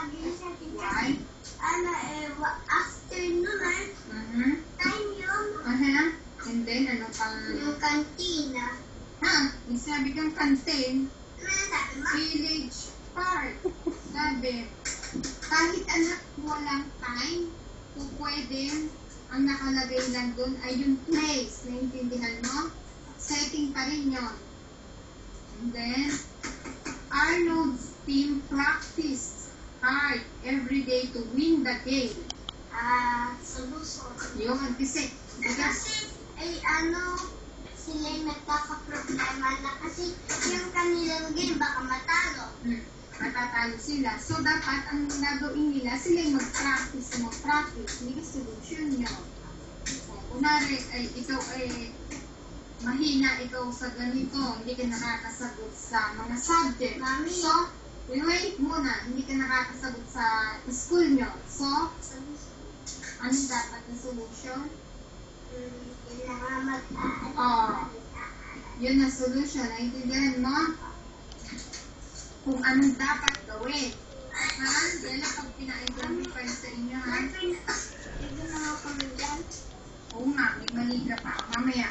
Why? Afternoon. Time yun. And then, ano pang... Yung kantina. May sabi kang canteen. Ano sabi mo? Village Park. Sabi, kahit anak walang time, kung pwede, ang nakalagay lang doon ay yung place. Naintindihan mo? Setting pa rin yun. And then, Arnold's team practiced hard every day to win the game. Solusyon. Yun, kasi, sila yung nagkakaproblema na kasi yung kanilang game baka matalo. Matatalo sila. So, dapat ang gagawin nila, sila yung mag-practice. Hindi ka solusyon nyo. Kunwari, ikaw ay mahina ikaw sa ganito, hindi ka nakakasagot sa mga subject. Mami. So, wait muna, hindi ka nakakasagot sa school nyo. So, ano dapat na solution? Kailangan Yun na solution. Naintindihan mo? Kung anong dapat gawin. Yan ang pag pina-identify sa inyo, Ito na nga kami yan. Oo nga, may mali ka pa. Mamaya.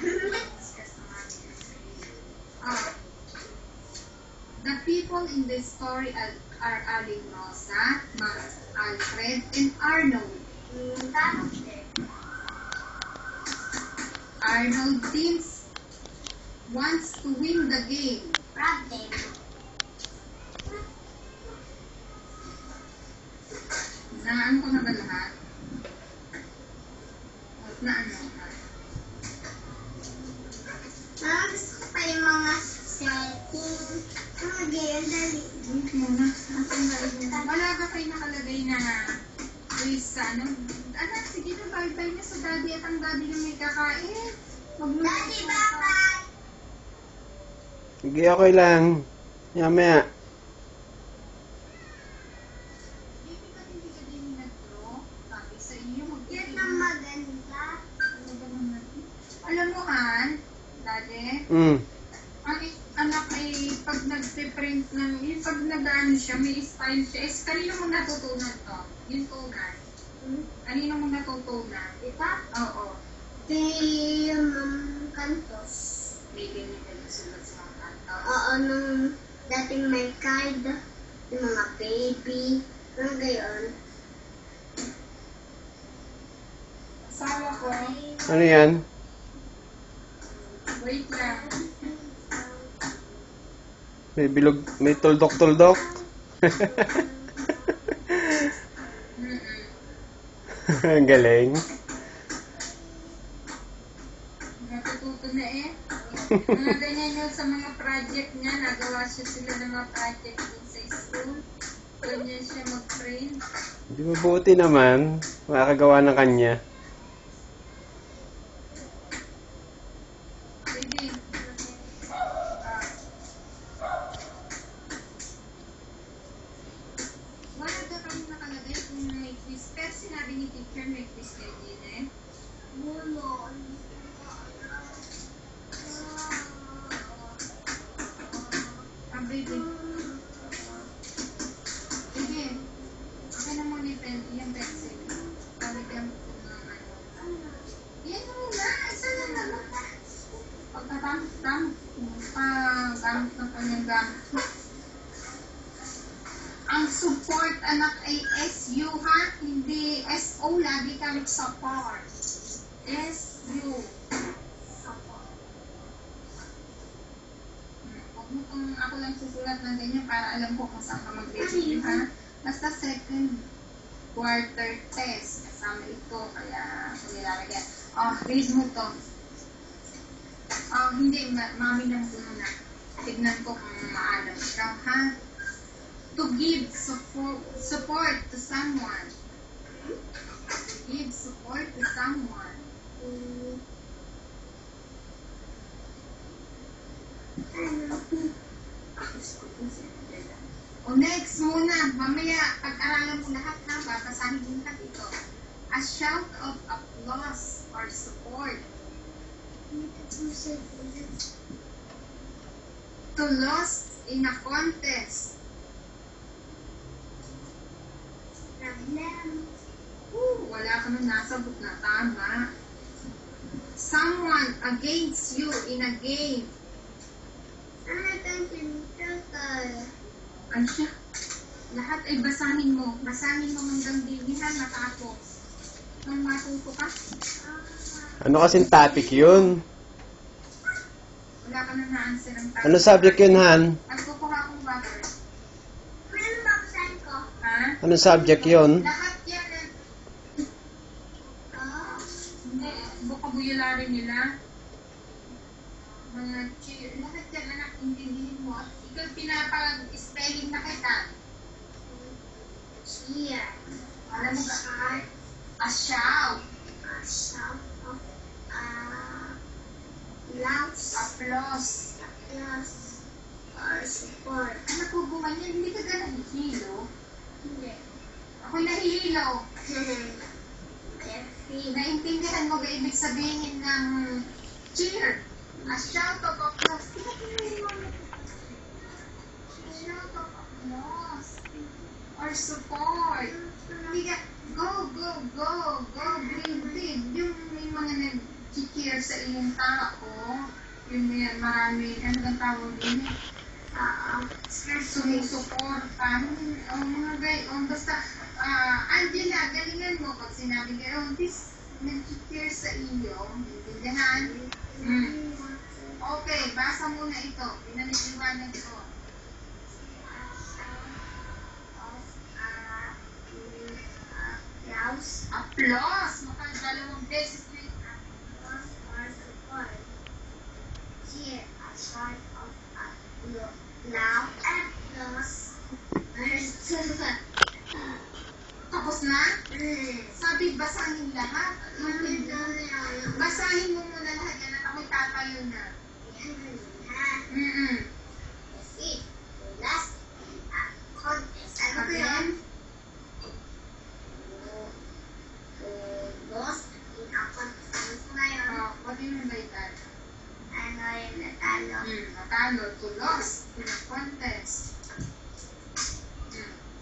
The people in this story are Aling Rosa, Max Alfred, and Arnold. Arnold teams wants to win the game. Problem. Naan ko na ba lahat? Gusto Gusto ko pa yung mga setting. Ngayon, dali. wait muna. Wala ka kayo nakalagay na quiz sa ano? Anak, sige na, bye-bye na sa daddy at ang daddy na may kakain. Daddy, bye-bye! Sige, okay lang. Yamaya. Baby, ba't hindi ka din nag-draw? Sabi sa inyo, Yan ang maganda. Alam mo, Han, daddy, ang anak ay pag nag-print ng, yung pag nag-ano siya, may style siya. Kanino mo natutunan to? Yung tunan. Kanino mo natutunan? Ita? Oo. Kantos. May ganyan ka yung sulat sa mga kanta. Oo, nung dating may card, yung mga baby, mga gayon. Asawa ko, Ano yan? wait lang. May bilog, may tuldok-tuldok. Ang galing. Natututo na Mga ganyan yun sa mga project niya. Nagawa siya sila ng mga project din sa school. Ganyan siya mag-print. Di mabuti naman. Makakagawa ng kanya. Baby. Wala ka kami nakalagay kung may quiz. Pero sinabi ni teacher may quiz kayo din Baby. Baby. Okay na muna yung pencil. Talagyan mo ng ano. Yan muna. Isa lang naman. Pagkatamit-tamit. Gamit ng kanyang gamit. Ang support, anak, ay SU, ha? Hindi SO. Lagi kang support. SU. Support. Huwag mo kung ako lang susulat ng ganyan para alam ko kung saan ka mag-review, ha? Basta second quarter test. Kasama ito, kaya ako nilalagyan. Read mo to. Hindi, mami lang muna. Tignan ko kung maalam ka, ha? To give support to someone. To give support to someone. Next muna. Mamaya, pag-aralan mo lahat na, babasahin mo na dito. A shout of applause or support. To lost in a contest. Problem. Wala ka na nasagot na tama. Someone against you in a game. Ano itong sinutol? Ano siya? Lahat ay basahin mo. Basahin mo hanggang dinihan matapos. Nang matuto ka, Ano kasing topic yun? wala ka na na-answer ang topic. Ano subject yun, Han? Nagkukuha akong water. Ano baksan ko? Ha? Anong subject yun? Lahat yan eh. Oh. Hindi, vocabulary nila. Mga cheer. Lahat yan, anak, intindihin mo. Ikaw pinapag-spelling na kita. Cheer. Alam mo ba? Heart. A shout. A shout of loves. Applause. Applause. Or support. Anak ko, gumanyan. Hindi ka ganun hilo. Hindi. Ako'y nahihilo. Jeffrey. Naintindihan mo ba ibig sabihin ng cheer? A shout of applause. A shout of applause. Or support. Hindi ka, go, go, go, go, breathe. Yung may mga nag-cheer sa iyong tao, yun yan, marami, ano bang tawag din eh? Sumusuporta. Mga gayon, basta, Angela, galingan mo pag sinabi gayon, this nag-cheer sa iyo, intindihan? Okay, basa muna ito, pinaniliwanag ko. Applause. Applause! Makadalawang beses na ito. Applause or support. Cheer. A shout of loud applause. Or support. Tapos na? Sabi, basahin lahat. Basahin mo muna lahat yan at ako'y tatayo na. Last contest. Ano ba yan? Lost in a contest. Ngayon, What do you mean by that? ano yung natalo? Natalo to lost in a contest.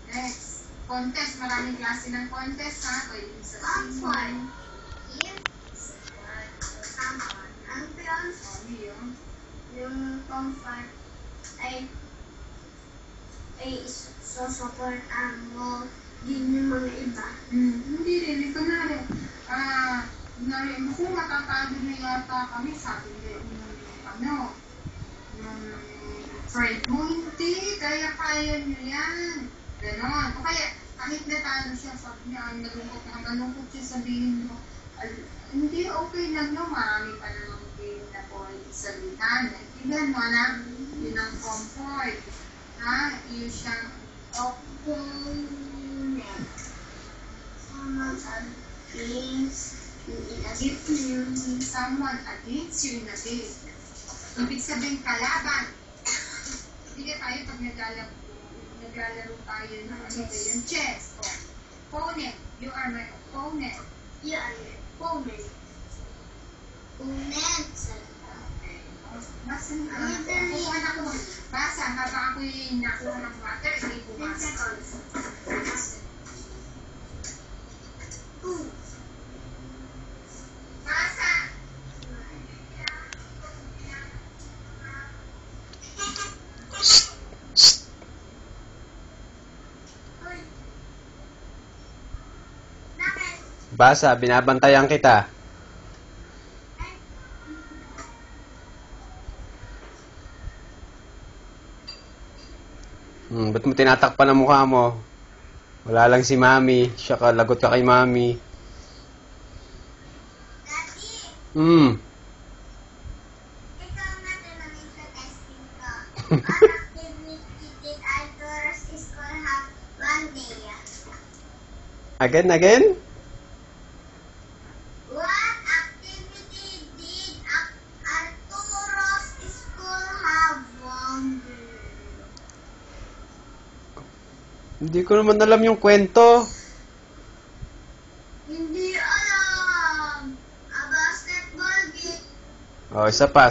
Next. Contest. Maraming klase ng contest ha. Pwede sa Comfort. Give support to someone. Ang yun? yun. Yung comfort ay susuportahan mo din yung mga iba. Hindi rin. Ito na rin. Kung matatalo na yata kami, sabi nung friend mo, hindi. Kaya nyo yan. Ganon. O kaya, kahit natalo siya, sabi niya, nalungkot siya, sabihin mo, hindi, okay lang yun. Marami pa naman kayo na pwede sabihan. Naintindihan mo na, yun ang comfort. Ha? Yun siyang Opponent. Someone against you in a if you need someone against you in a game. Ibig sabihin kalaban. Hindi ka tayo pag naglalaro tayo ng ano ba yun? Chess. O, opponent. You are my opponent. You are your opponent. Opponent. Basta kukuha na ko. Basa habang ako'y nakuha ng water, hindi 10 bumasa. seconds. Basa! Bakit? Basa, binabantayan kita. Ba't mo tinatakpan ang mukha mo? Wala lang si Mami. Siya ka, lagot ka kay Mami. Daddy, ikaw na tanongin sa testing ko. What activity did Arthur's school have one day? Again? What activity did Arturo's school have one day? Hindi ko naman alam yung kwento. Hindi alam. A basketball game. Oh, isa pa.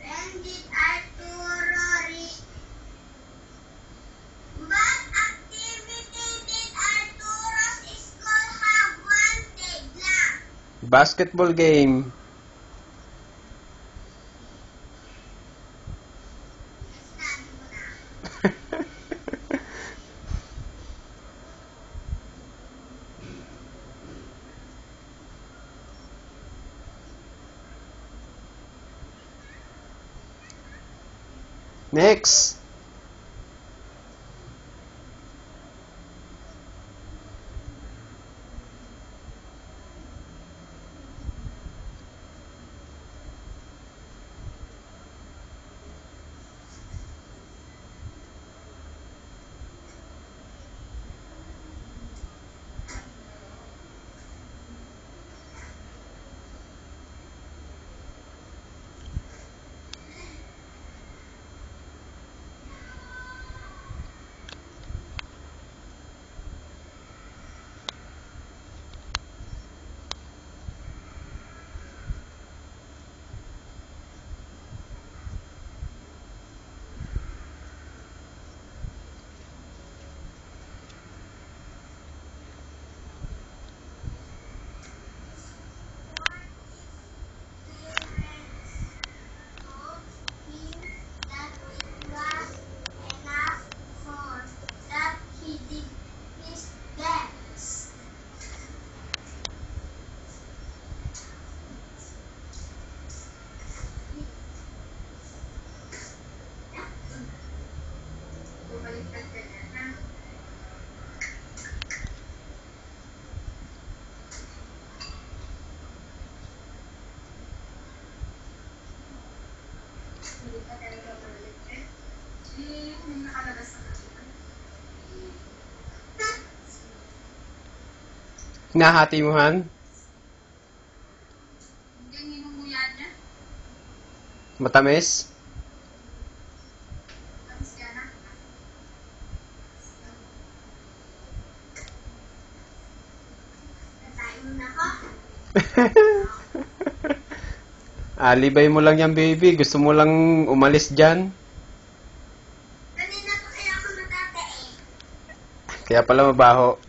When did Arturo reach? What activity Basketball game. Sinabi mo na. Next. Bumaliktad ka na, ha? Hindi pa talaga bumaliktad. Kung nakalabas na kanina. Hinahati mo, Han? Yung hinunguyan niya. Matamis? Tapos ka na. Natayin mo na ako. Alibay mo lang yan, baby. Gusto mo lang umalis dyan. Kanina pa kaya ako natatain. Kaya pala mabaho.